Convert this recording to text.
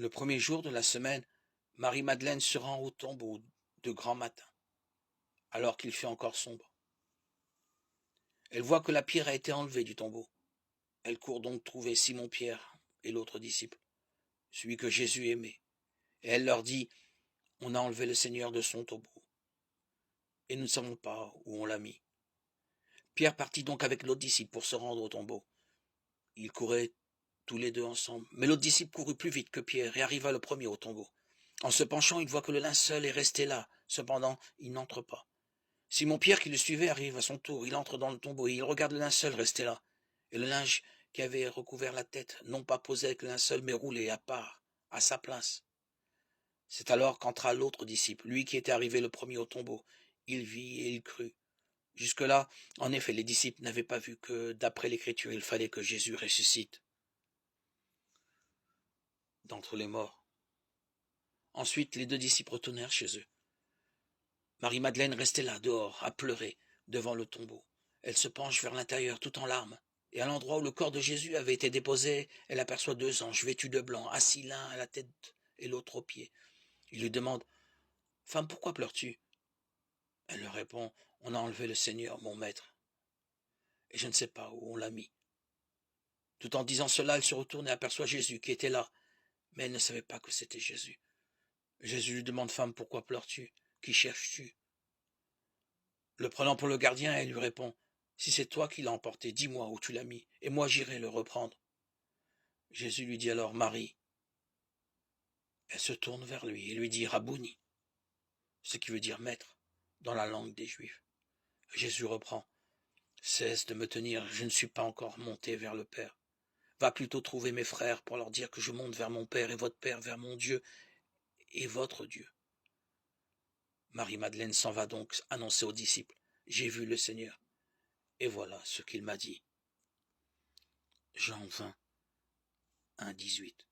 Le premier jour de la semaine, Marie-Madeleine se rend au tombeau de grand matin, alors qu'il fait encore sombre. Elle voit que la pierre a été enlevée du tombeau. Elle court donc trouver Simon-Pierre et l'autre disciple, celui que Jésus aimait. Et elle leur dit, « On a enlevé le Seigneur de son tombeau, et nous ne savons pas où on l'a mis. » Pierre partit donc avec l'autre disciple pour se rendre au tombeau. Ils couraient tous les deux ensemble, mais l'autre disciple courut plus vite que Pierre et arriva le premier au tombeau. En se penchant, il voit que le linceul est resté là. Cependant, il n'entre pas. Simon-Pierre, qui le suivait, arrive à son tour. Il entre dans le tombeau et il regarde le linceul resté là. Et le linge qui avait recouvert la tête, non pas posé avec le linceul, mais roulé à part, à sa place. C'est alors qu'entra l'autre disciple, lui qui était arrivé le premier au tombeau. Il vit et il crut. Jusque-là, en effet, les disciples n'avaient pas vu que, d'après l'Écriture, il fallait que Jésus ressuscite d'entre les morts. Ensuite, les deux disciples retournèrent chez eux. Marie-Madeleine restait là, dehors, à pleurer, devant le tombeau. Elle se penche vers l'intérieur, tout en larmes, et à l'endroit où le corps de Jésus avait été déposé, elle aperçoit deux anges vêtus de blanc, assis l'un à la tête et l'autre aux pieds. Ils lui demandent, « Femme, pourquoi pleures-tu » Elle leur répond, « On a enlevé le Seigneur, mon maître, et je ne sais pas où on l'a mis. » Tout en disant cela, elle se retourne et aperçoit Jésus qui était là, mais elle ne savait pas que c'était Jésus. Jésus lui demande, « Femme, pourquoi pleures-tu? Qui cherches-tu » Le prenant pour le gardien, elle lui répond, « Si c'est toi qui l'as emporté, dis-moi où tu l'as mis, et moi j'irai le reprendre. » Jésus lui dit alors, « Marie. » Elle se tourne vers lui et lui dit, « Rabouni », ce qui veut dire maître, dans la langue des Juifs. Jésus reprend, « Cesse de me tenir, je ne suis pas encore monté vers le Père. Va plutôt trouver mes frères pour leur dire que je monte vers mon Père et votre Père, vers mon Dieu et votre Dieu. » Marie-Madeleine s'en va donc annoncer aux disciples, « J'ai vu le Seigneur, et voilà ce qu'il m'a dit. » Jean 20, 1, 18.